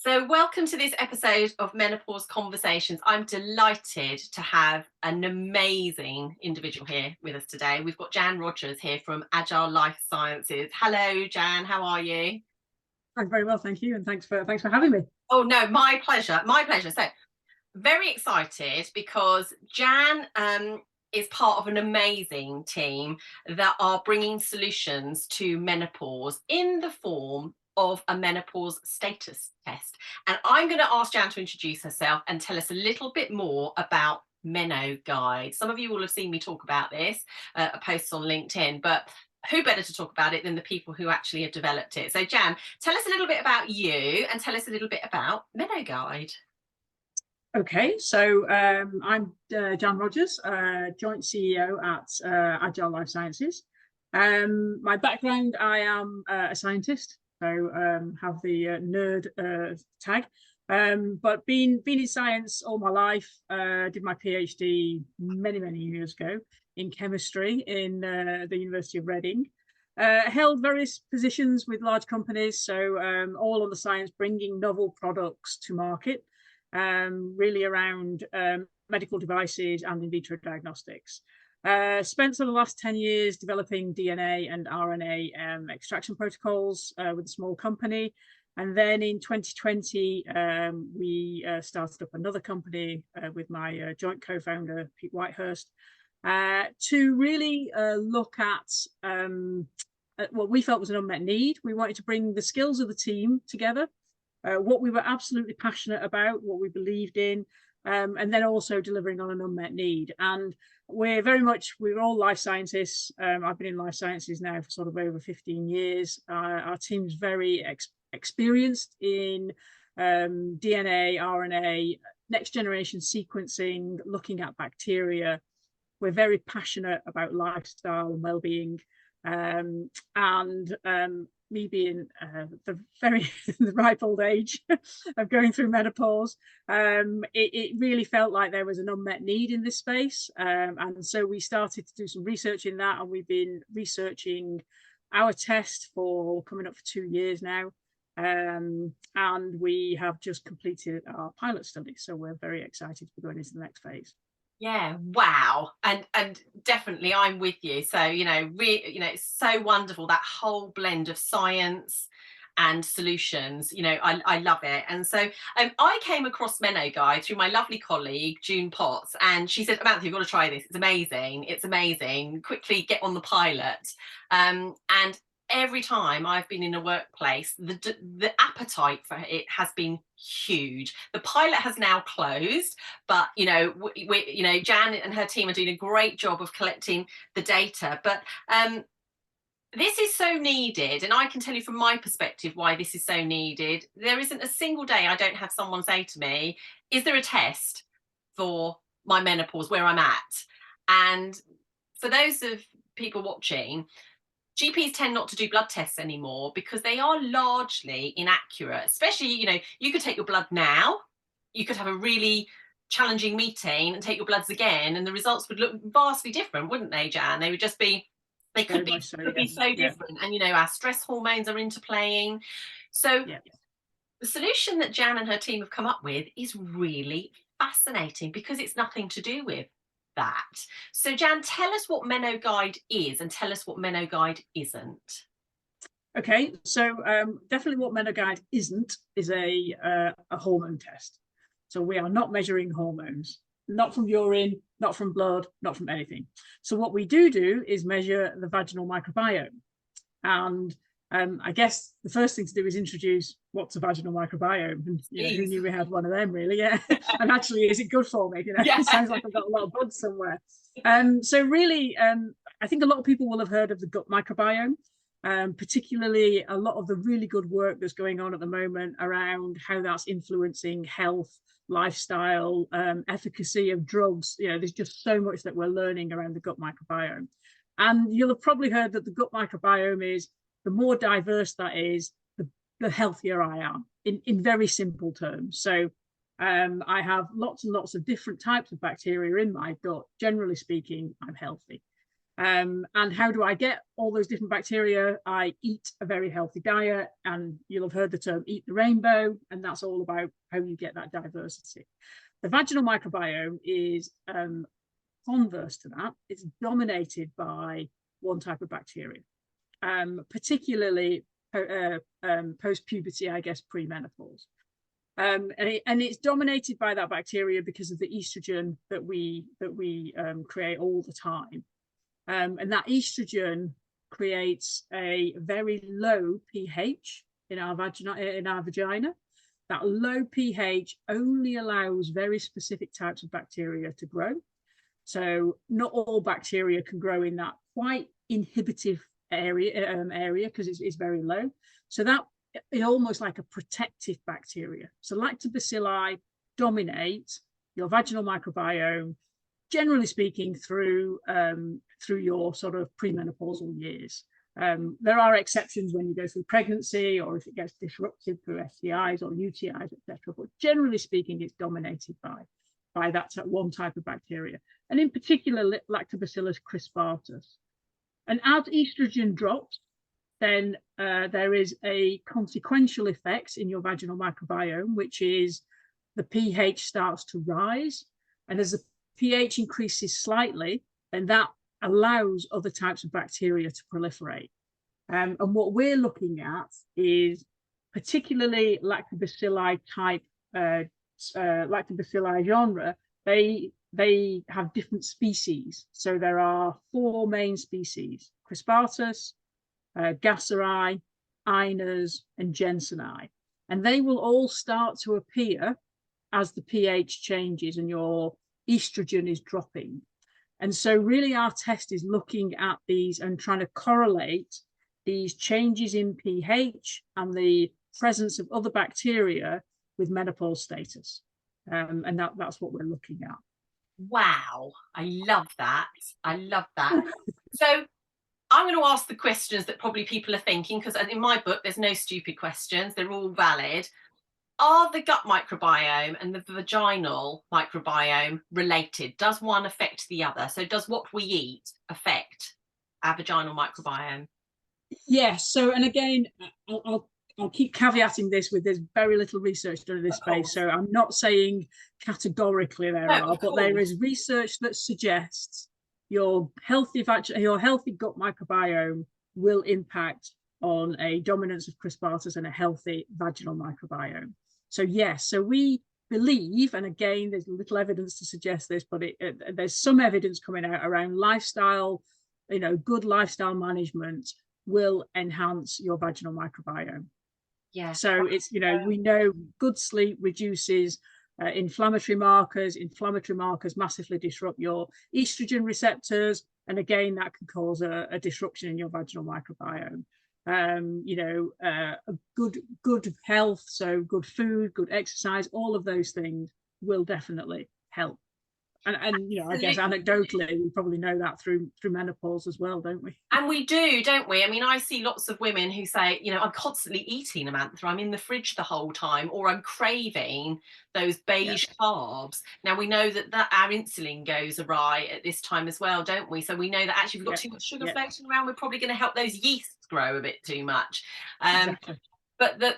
So, welcome to this episode of Menopause Conversations. I'm delighted to have an amazing individual here with us today. We've got Jan Rogers here from Agile Life Sciences. Hello, Jan. How are you? I'm very well, thank you, and thanks for having me. Oh no, my pleasure. My pleasure. So, very excited because Jan is part of an amazing team that are bringing solutions to menopause in the form of a menopause status test. And I'm going to ask Jan to introduce herself and tell us a little bit more about Menoguide. Some of you will have seen me talk about this, a post on LinkedIn, but who better to talk about it than the people who actually have developed it? So, Jan, tell us a little bit about you and tell us a little bit about Menoguide. Okay, so I'm Jan Rogers, joint CEO at Agile Life Sciences. My background, I am a scientist, so have the nerd tag, but been in science all my life. Did my PhD many years ago in chemistry in the University of Reading. Held various positions with large companies, so all on the science, bringing novel products to market. Really around medical devices and in vitro diagnostics. Spent the last 10 years developing DNA and RNA extraction protocols with a small company. And then in 2020, we started up another company with my joint co-founder, Pete Whitehurst, to really look at what we felt was an unmet need. We wanted to bring the skills of the team together, what we were absolutely passionate about, what we believed in, and then also delivering on an unmet need. And we're all life scientists. I've been in life sciences now for sort of over 15 years. Our team's very experienced in DNA, RNA, next generation sequencing, looking at bacteria. We're very passionate about lifestyle and well-being. Me being the ripe old age of going through menopause, it really felt like there was an unmet need in this space. And so we started to do some research in that, and we've been researching our test for coming up for 2 years now. And we have just completed our pilot study. So we're very excited to be going into the next phase. Yeah, wow. And definitely I'm with you. So, it's so wonderful, that whole blend of science and solutions. I love it. And so I came across Menoguide through my lovely colleague June Potts, and she said, Amantha, you've got to try this. It's amazing. It's amazing. Quickly get on the pilot. And every time I've been in a workplace, the appetite for it has been huge. The pilot has now closed, but Jan and her team are doing a great job of collecting the data. But this is so needed, and I can tell you from my perspective why this is so needed. There isn't a single day I don't have someone say to me, "Is there a test for my menopause where I'm at?" And for those of people watching, GPs tend not to do blood tests anymore because they are largely inaccurate. Especially, you could take your blood now, you could have a really challenging meeting and take your bloods again, and the results would look vastly different, wouldn't they, Jan? They would just be, they could be, so different. And our stress hormones are interplaying. So the solution that Jan and her team have come up with is really fascinating because it's nothing to do with that. So, Jan, tell us what Menoguide is and tell us what Menoguide isn't. Okay, so definitely what Menoguide isn't is a hormone test. So we are not measuring hormones, not from urine, not from blood, not from anything. So what we do is measure the vaginal microbiome. And I guess the first thing to do is introduce what's a vaginal microbiome. And who knew we had one of them, really? Yeah. And actually, is it good for me? It sounds like I've got a lot of bugs somewhere. So really, I think a lot of people will have heard of the gut microbiome. Particularly a lot of the really good work that's going on at the moment around how that's influencing health, lifestyle, efficacy of drugs. There's just so much that we're learning around the gut microbiome. And you'll have probably heard that the gut microbiome is, the more diverse that is, the healthier I am, in very simple terms. So I have lots and lots of different types of bacteria in my gut. Generally speaking, I'm healthy. And how do I get all those different bacteria? I eat a very healthy diet, and you'll have heard the term eat the rainbow, and that's all about how you get that diversity. The vaginal microbiome is converse to that. It's dominated by one type of bacteria, particularly post-puberty, I guess, pre-menopause. And it's dominated by that bacteria because of the estrogen that we create all the time. And that estrogen creates a very low pH in our vagina. That low pH only allows very specific types of bacteria to grow. So not all bacteria can grow in that quite inhibitive area because it's very low. So that is almost like a protective bacteria. So lactobacilli dominate your vaginal microbiome, generally speaking, through your sort of premenopausal years. There are exceptions when you go through pregnancy or if it gets disrupted through STIs or UTIs, etc. But generally speaking, it's dominated by that one type of bacteria, and in particular Lactobacillus crispatus. And as estrogen drops, then there is a consequential effect in your vaginal microbiome, which is the pH starts to rise. And as the pH increases slightly, then that allows other types of bacteria to proliferate. And what we're looking at is particularly lactobacilli type, lactobacilli genre. They have different species. So there are 4 main species: crispatus, gasseri, iners, and jenseni. And they will all start to appear as the pH changes and your estrogen is dropping. And so really our test is looking at these and trying to correlate these changes in pH and the presence of other bacteria with menopause status. And that's what we're looking at. Wow, I love that. I love that. So I'm going to ask the questions that probably people are thinking, because in my book, there's no stupid questions. They're all valid. Are the gut microbiome and the vaginal microbiome related? Does one affect the other? So does what we eat affect our vaginal microbiome? Yes. So, and again, I'll keep caveating this with there's very little research done in this space. So I'm not saying categorically there are, but there is research that suggests your healthy gut microbiome will impact on a dominance of crispatus and a healthy vaginal microbiome. So yes, so we believe, and again, there's little evidence to suggest this, but there's some evidence coming out around lifestyle, good lifestyle management will enhance your vaginal microbiome. Yeah. So it's, we know good sleep reduces inflammatory markers. Inflammatory markers massively disrupt your estrogen receptors. And again, that can cause a disruption in your vaginal microbiome. Good health, so good food, good exercise, all of those things will definitely help. And I guess anecdotally, we probably know that through menopause as well, don't we? And we do, don't we? I mean, I see lots of women who say, I'm constantly eating Amantha. I'm in the fridge the whole time, or I'm craving those beige carbs. Now, we know that our insulin goes awry at this time as well, don't we? So we know that actually if we've got too much sugar floating around, we're probably going to help those yeasts grow a bit too much. Exactly. But the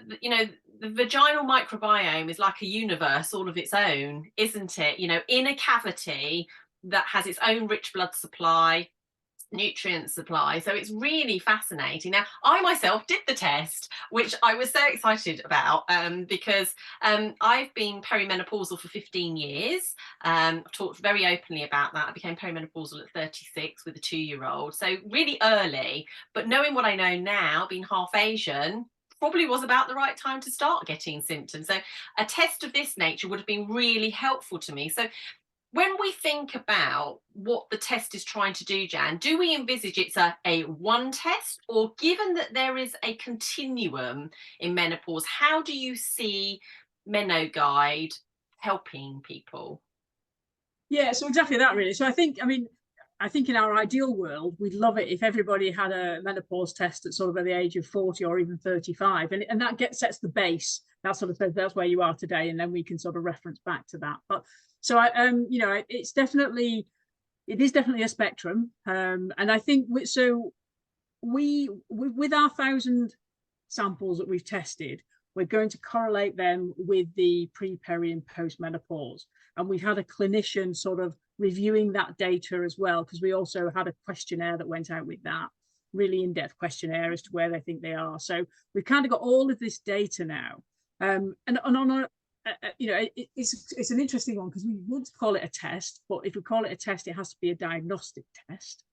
vaginal microbiome is like a universe all of its own, isn't it? In a cavity that has its own rich blood supply, nutrient supply. So it's really fascinating. Now, I myself did the test, which I was so excited about because I've been perimenopausal for 15 years. I've talked very openly about that. I became perimenopausal at 36 with a 2-year-old. So really early, but knowing what I know now, being half Asian, probably was about the right time to start getting symptoms. So a test of this nature would have been really helpful to me. So when we think about what the test is trying to do, Jan, do we envisage it's a one test, or given that there is a continuum in menopause, how do you see Menoguide helping people? Yeah, so exactly that really. So I think in our ideal world, we'd love it if everybody had a menopause test at sort of at the age of 40 or even 35. And that sets the base. That sort of says that's where you are today. And then we can sort of reference back to that. But so, it's definitely it is definitely a spectrum. And I think with our 1,000 samples that we've tested, we're going to correlate them with the pre, peri, and post menopause. And we've had a clinician sort of reviewing that data as well, because we also had a questionnaire that went out with that, really in-depth questionnaire as to where they think they are. So we've kind of got all of this data now. And on a, it's an interesting one, because we want to call it a test, but if we call it a test, it has to be a diagnostic test.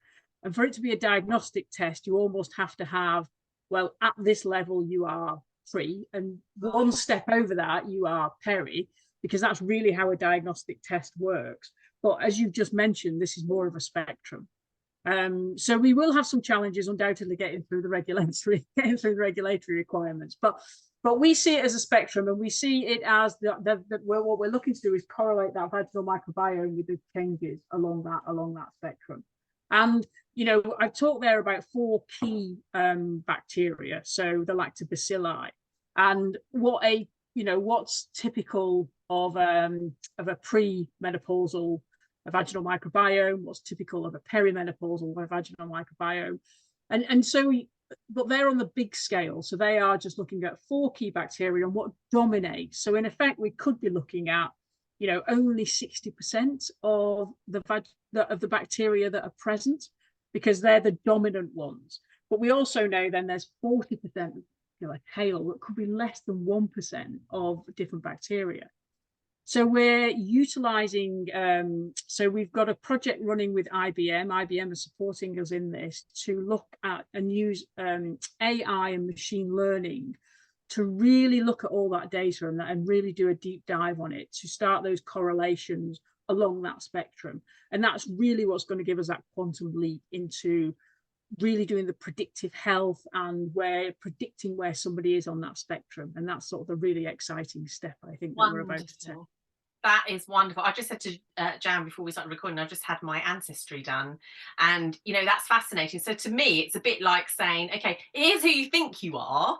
And for it to be a diagnostic test, you almost have to have, well, at this level, you are pre, and one step over that, you are peri, because that's really how a diagnostic test works. But as you've just mentioned, this is more of a spectrum. So we will have some challenges, undoubtedly, getting through the regulatory requirements. But we see it as a spectrum, and we see it as what we're looking to do is correlate that vaginal microbiome with the changes along that spectrum. And I've talked there about 4 key bacteria, so the lactobacilli, and what's typical of a pre-menopausal vaginal microbiome, what's typical of a perimenopausal vaginal microbiome, and so but they're on the big scale, so they are just looking at 4 key bacteria and what dominates. So in effect, we could be looking at only 60% of the bacteria that are present, because they're the dominant ones. But we also know then there's 40% like tail that could be less than 1% of different bacteria. So we're utilizing, so we've got a project running with IBM. IBM is supporting us in this to look at and use AI and machine learning to really look at all that data and really do a deep dive on it to start those correlations along that spectrum. And that's really what's going to give us that quantum leap into really doing the predictive health, and we're predicting where somebody is on that spectrum. And that's sort of the really exciting step, I think, that we're about to take. That is wonderful. I just said to Jan before we started recording, I've just had my ancestry done, and that's fascinating. So to me, it's a bit like saying, okay, here's who you think you are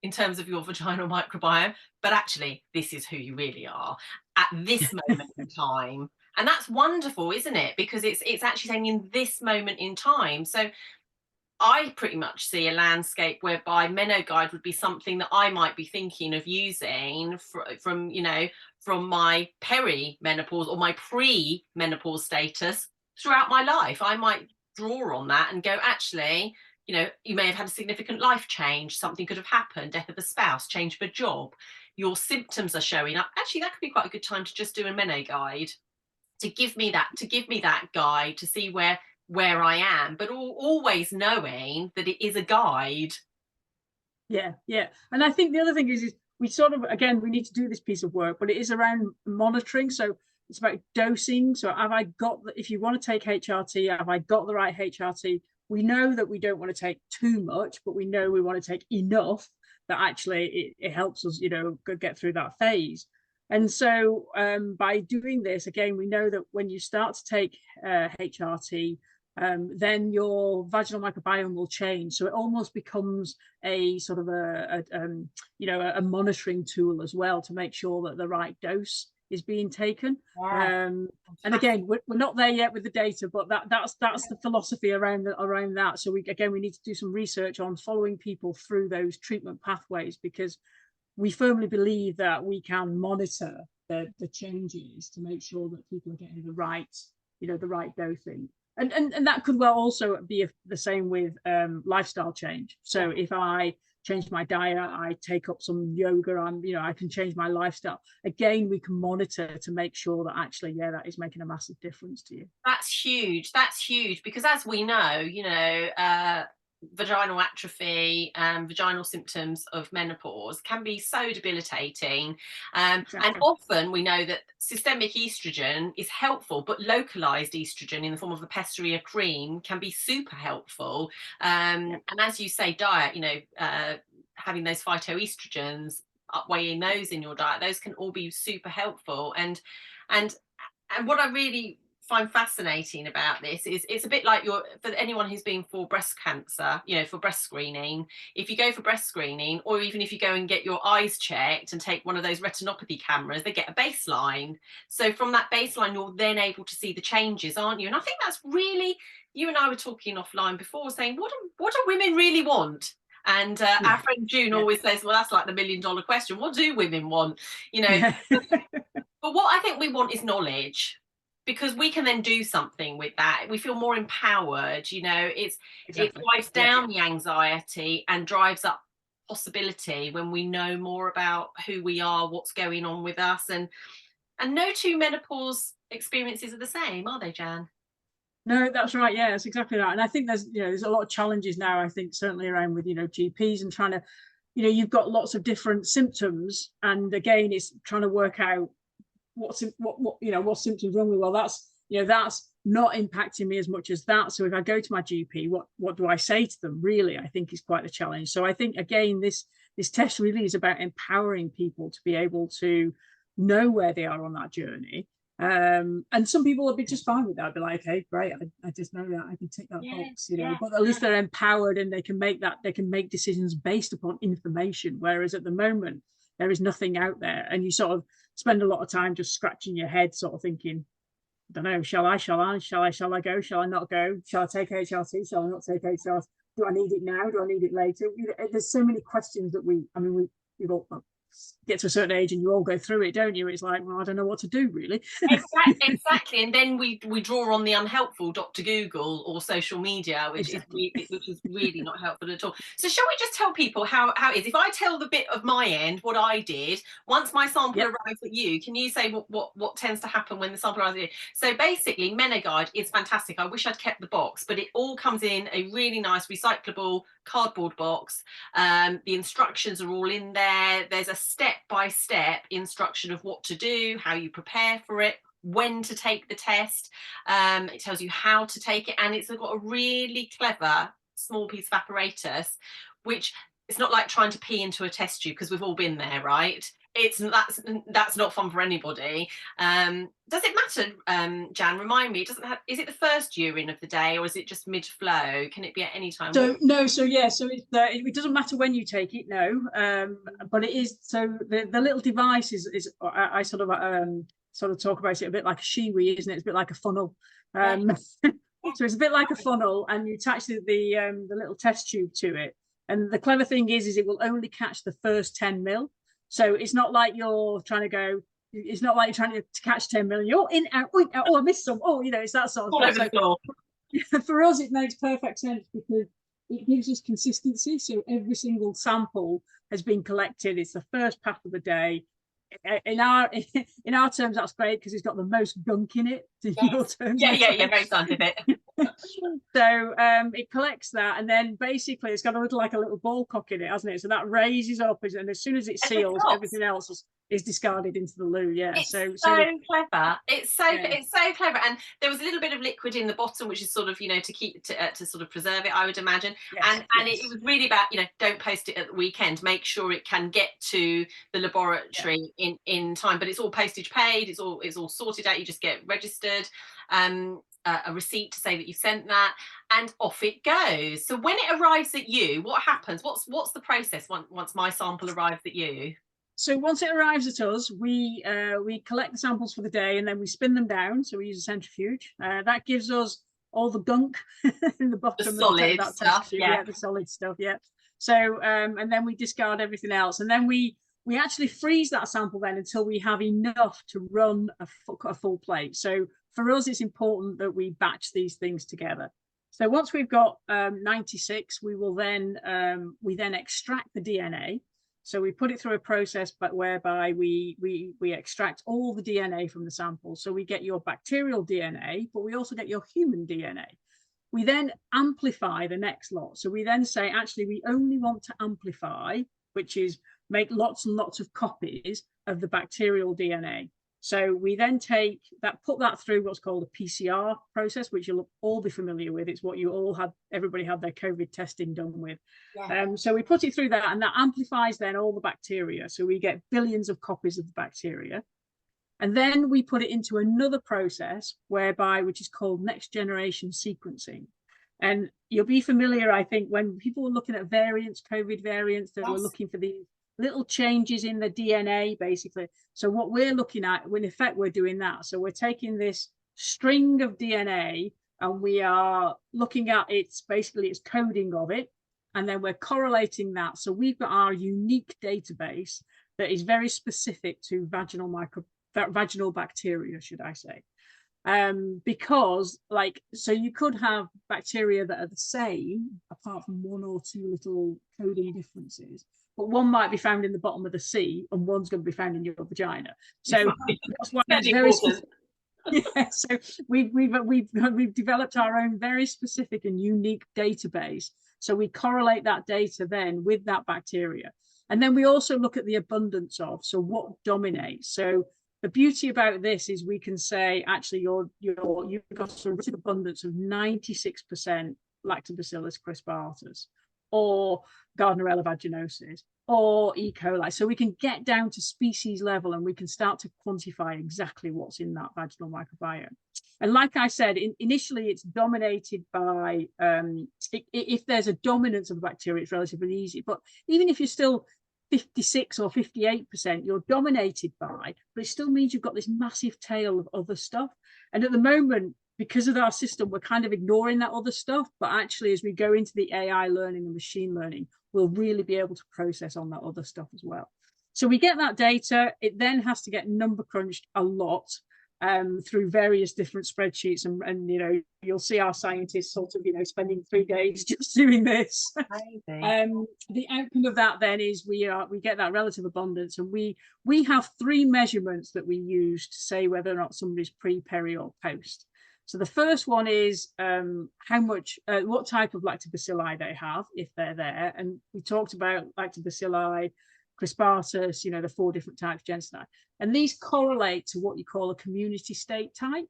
in terms of your vaginal microbiome, but actually this is who you really are at this moment in time. And that's wonderful, isn't it? Because it's actually saying in this moment in time. So I pretty much see a landscape whereby Menoguide would be something that I might be thinking of using from my peri-menopause or my pre-menopause status throughout my life. I might draw on that and go, actually, you may have had a significant life change. Something could have happened, death of a spouse, change of a job. Your symptoms are showing up. Actually, that could be quite a good time to just do a Menoguide to give me that guide to see where I am, but always knowing that it is a guide. Yeah. And I think the other thing is we sort of, again, we need to do this piece of work, but it is around monitoring. So it's about dosing. So if you want to take HRT, have I got the right HRT? We know that we don't want to take too much, but we know we want to take enough that actually it helps us, get through that phase. And so by doing this, again, we know that when you start to take HRT, then your vaginal microbiome will change. So it almost becomes a sort of a monitoring tool as well, to make sure that the right dose is being taken. Yeah. And again, we're not there yet with the data, but that's the philosophy around that. So we need to do some research on following people through those treatment pathways, because we firmly believe that we can monitor the changes to make sure that people are getting the right dosing. And that could well also be the same with lifestyle change. So if I change my diet, I take up some yoga, I can change my lifestyle. Again, we can monitor to make sure that actually, that is making a massive difference to you. That's huge. Because as we know, vaginal atrophy and vaginal symptoms of menopause can be so debilitating. Exactly. And often we know that systemic estrogen is helpful, but localized estrogen in the form of a pessary cream can be super helpful. And as you say, diet, having those phytoestrogens, upweighing those in your diet, those can all be super helpful. And what I really find fascinating about this is it's a bit like for anyone who's been for breast cancer, you know, for breast screening. If you go for breast screening, or even if you go and get your eyes checked and take one of those retinopathy cameras, they get a baseline. So from that baseline, you're then able to see the changes, aren't you? And I think that's really, you and I were talking offline before, saying what do women really want? And our friend June always says, well, that's like the $1 million question. What do women want? You know, but what I think we want is knowledge, because we can then do something with that. We feel more empowered, you know. It drives down the anxiety and drives up possibility when we know more about who we are, what's going on with us, and no two menopause experiences are the same, are they, Jan? No, that's right. Yeah, that's exactly that. And I think there's a lot of challenges now, I think, certainly around with, GPs and trying to, you've got lots of different symptoms. And again, it's trying to work out what symptoms wrong with. Well, that's not impacting me as much as that. So if I go to my GP, what do I say to them? Really, I think is quite a challenge. So I think, again, this test really is about empowering people to be able to know where they are on that journey. And some people will be just fine with that. They'll be like, okay, great, I just know that I can tick that box, but at least they're empowered and they can make decisions based upon information. Whereas at the moment, there is nothing out there, and you sort of spend a lot of time just scratching your head, sort of thinking, I don't know, shall I go? Shall I not go? Shall I take HRT? Shall I not take HRT? Do I need it now? Do I need it later? There's so many questions that we've all get to a certain age and you all go through it, don't you? It's like, well, I don't know what to do, really. Exactly. And then we draw on the unhelpful Dr. Google or social media, which is really not helpful at all. So shall we just tell people how it is? If I tell the bit of my end, what I did, once my sample arrives at you, can you say what tends to happen when the sample arrives at you? So basically, Menoguide is fantastic. I wish I'd kept the box, but it all comes in a really nice recyclable cardboard box. The instructions are all in there. There's a step-by-step instruction of what to do, how you prepare for it, when to take the test. It tells you how to take it, and it's got a really clever small piece of apparatus, which it's not like trying to pee into a test tube, because we've all been there, right? That's not fun for anybody. Does it matter, Jan, remind me, is it the first urine of the day, or is it just mid-flow? Can it be at any time? So it doesn't matter when you take it, no, but it is, so the little device is I sort of talk about it a bit like a shiwi, isn't it? It's a bit like a funnel. So it's a bit like a funnel, and you attach the little test tube to it, and the clever thing is it will only catch the first 10 mil. So it's not like you're trying to catch 10 million. You're in, out, oh, I missed some. Oh, it's that sort of stuff. So for us, it makes perfect sense because it gives us consistency. So every single sample has been collected. It's the first pass of the day. In our terms, that's great because it's got the most gunk in it. In your terms, very scientific. So it collects that, and then basically it's got a little ball cock in it, hasn't it? So that raises up, and as soon as it seals, everything else is discarded into the loo. It's so clever. It's so clever. And there was a little bit of liquid in the bottom, which is sort of, to keep to sort of preserve it, I would imagine. And it was really about, don't post it at the weekend. Make sure it can get to the laboratory in time. But it's all postage paid. It's all sorted out. You just get registered. A receipt to say that you sent that, and off it goes. So when it arrives at you, what happens? What's the process once my sample arrives at you? So once it arrives at us, we collect the samples for the day, and then we spin them down. So we use a centrifuge. That gives us all the gunk in the bottom, the solid stuff. The solid stuff. Yeah. So and then we discard everything else, and then we actually freeze that sample then until we have enough to run a full plate. So for us, it's important that we batch these things together. So once we've got 96, we then extract the DNA. So we put it through a process, but whereby we extract all the DNA from the sample. So we get your bacterial DNA, but we also get your human DNA. We then amplify the next lot. So we then say, actually, we only want to amplify, which is make lots and lots of copies of the bacterial DNA. So we then put that through what's called a PCR process, which you'll all be familiar with. It's what everybody had their COVID testing done with. So we put it through that, and that amplifies then all the bacteria. So we get billions of copies of the bacteria. And then we put it into another process which is called next generation sequencing. And you'll be familiar, I think, when people were looking at variants, COVID variants, they were looking for these little changes in the DNA, basically. So what we're looking at, in effect, we're doing that. So we're taking this string of DNA and we are looking at its coding of it. And then we're correlating that. So we've got our unique database that is very specific to vaginal bacteria, should I say. Because so you could have bacteria that are the same apart from one or two little coding differences, but one might be found in the bottom of the sea and one's going to be found in your vagina. So that's why it's very specific. Yeah, so we've developed our own very specific and unique database. So we correlate that data then with that bacteria, and then we also look at the abundance of, so what dominates. So the beauty about this is we can say, actually, you've got a relative abundance of 96% Lactobacillus crispatus, or Gardnerella vaginosis, or E. coli. So we can get down to species level and we can start to quantify exactly what's in that vaginal microbiome. And like I said, initially it's dominated by, if there's a dominance of a bacteria, it's relatively easy. But even if you're still 56 or 58%, you're dominated by, but it still means you've got this massive tail of other stuff. And at the moment, because of our system, we're kind of ignoring that other stuff. But actually, as we go into the AI learning and machine learning, we'll really be able to process on that other stuff as well. So we get that data. It then has to get number crunched a lot through various different spreadsheets. And you'll see our scientists sort of, spending 3 days just doing this. The outcome of that then is we get that relative abundance, and we have 3 measurements that we use to say whether or not somebody's pre, peri, or post. So the first one is what type of lactobacilli they have, if they're there. And we talked about lactobacilli crispatus, the 4 different types, Jensenii. And these correlate to what you call a community state type.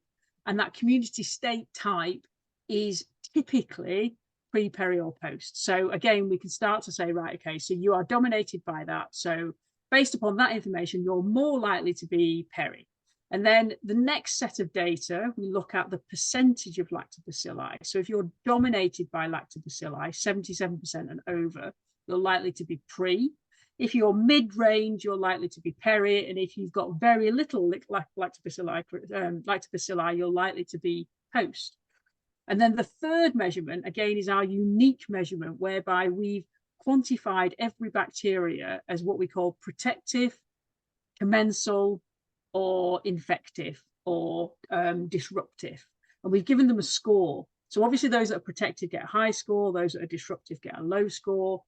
And that community state type is typically pre, peri, or post. So again, we can start to say, right, okay, so you are dominated by that. So based upon that information, you're more likely to be peri. And then the next set of data, we look at the percentage of lactobacilli. So if you're dominated by lactobacilli, 77% and over, you're likely to be pre. If you're mid-range, you're likely to be peri. And if you've got very little lactobacilli, you're likely to be post. And then the third measurement, again, is our unique measurement, whereby we've quantified every bacteria as what we call protective, commensal, or infective, or disruptive. And we've given them a score. So obviously those that are protective get a high score, those that are disruptive get a low score.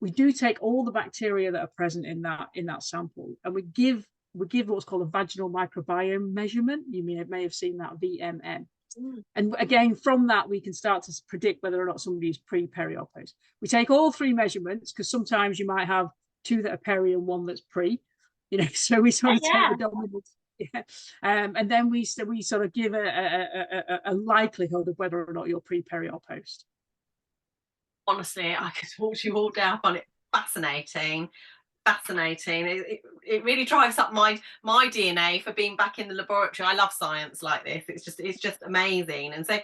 We do take all the bacteria that are present in that sample, and we give what's called a vaginal microbiome measurement. You may have seen that, VMM. And again, from that, we can start to predict whether or not somebody is pre, peri, or post. We take all 3 measurements, because sometimes you might have 2 that are peri and 1 that's pre. So we sort of take the dominance, and then we sort of give a likelihood of whether or not you're pre, peri, or post. Honestly, I could talk to you all day. I find it fascinating. It really drives up my DNA for being back in the laboratory. I love science like this. It's just amazing. And so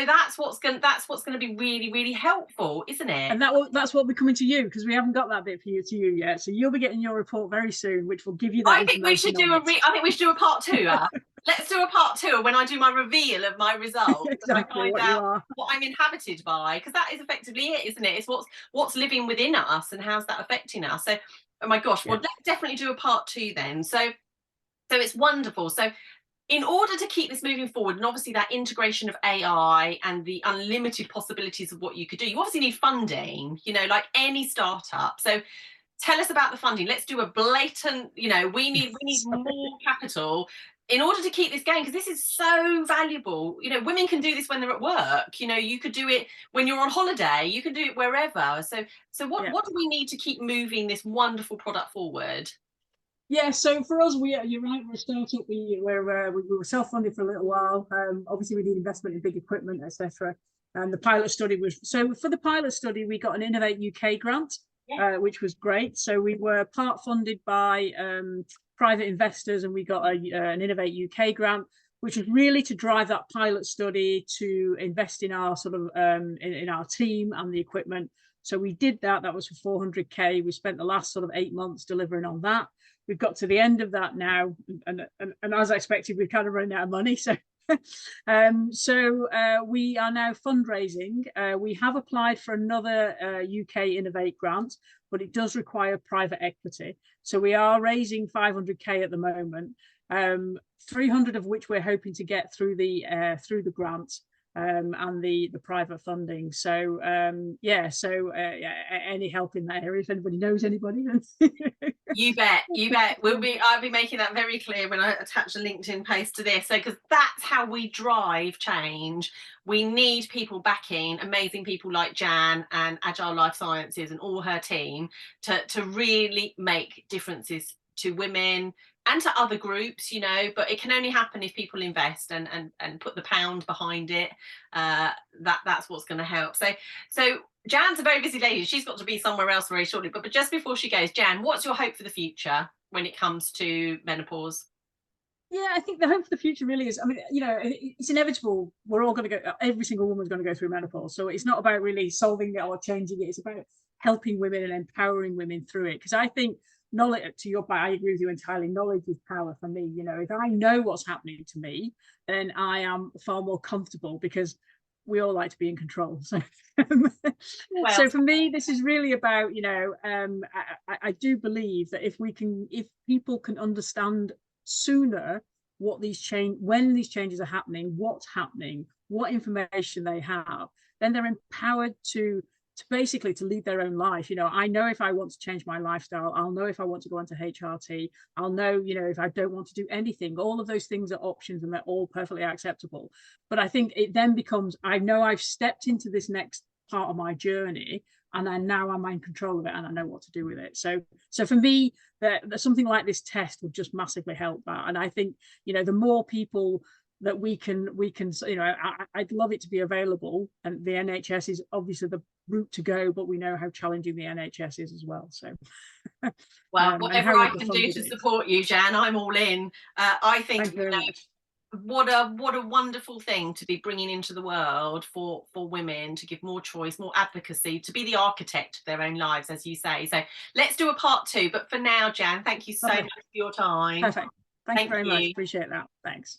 that's what's going to be really, really helpful, isn't it? And that's what we're coming to you, because we haven't got that bit for you yet. So you'll be getting your report very soon, which will give you that. I think we should do a part 2. Let's do a part 2 when I do my reveal of my results. Exactly, and I find out what I'm inhabited by, because that is effectively it, isn't it? It's what's living within us and how's that affecting us. So, oh my gosh, well, let's definitely do a part 2 then. So it's wonderful. So in order to keep this moving forward, and obviously that integration of AI and the unlimited possibilities of what you could do, you obviously need funding, like any startup. So tell us about the funding. Let's do a blatant, we need more capital in order to keep this going, because this is so valuable. Women can do this when they're at work. You could do it when you're on holiday. You can do it wherever. So what do we need to keep moving this wonderful product forward? Yeah, so for us, you're right, we're a startup. We were self-funded for a little while. Obviously, we need investment in big equipment, etc. And the pilot study for the pilot study, we got an Innovate UK grant. which was great. So we were part funded by private investors, and we got an Innovate UK grant, which was really to drive that pilot study, to invest in our sort of in our team and the equipment. So we did that. That was for 400k. We spent the last sort of 8 months delivering on that. We've got to the end of that now, and as I expected, we've kind of run out of money. So we are now fundraising. We have applied for another UK Innovate grant, but it does require private equity. So we are raising 500k at the moment, 300 of which we're hoping to get through the grant and the private funding. So yeah, any help in that area, if anybody knows anybody. You bet. I'll be making that very clear when I attach a LinkedIn post to this. So, because that's how we drive change. We need people backing, amazing people like Jan and Agile Life Sciences and all her team to really make differences to women and to other groups, you know, but it can only happen if people invest and put the pound behind it. That's what's going to help. So Jan's a very busy lady. She's got to be somewhere else very shortly. But just before she goes, Jan, what's your hope for the future when it comes to menopause? Yeah, I think the hope for the future really is, I mean, you know, it's inevitable. We're all going to go, every single woman's going to go through menopause. So it's not about really solving it or changing it. It's about helping women and empowering women through it. Because I think knowledge, to your point, I agree with you entirely. Knowledge is power for me. You know, if I know what's happening to me, then I am far more comfortable, because we all like to be in control. So, so for me, this is really about, you know, I do believe that if people can understand sooner when these changes are happening, what's happening, what information they have, then they're empowered to basically to lead their own life. You know, I know if I want to change my lifestyle, I'll know if I want to go into HRT, I'll know, you know, if I don't want to do anything. All of those things are options, and they're all perfectly acceptable. But I think it then becomes, I know I've stepped into this next part of my journey, and now I'm in control of it, and I know what to do with it. So for me, that something like this test would just massively help that. And I think, you know, the more people that we can, you know, I'd love it to be available, and the NHS is obviously the route to go, but we know how challenging the NHS is as well. So well, whatever I can do to support you, Jan, I'm all in. I think, you know, what a wonderful thing to be bringing into the world for women, to give more choice, more advocacy, to be the architect of their own lives, as you say. So let's do a part 2, but for now, Jan, thank you so much for your time. Perfect. Thank you very much. Appreciate that. Thanks.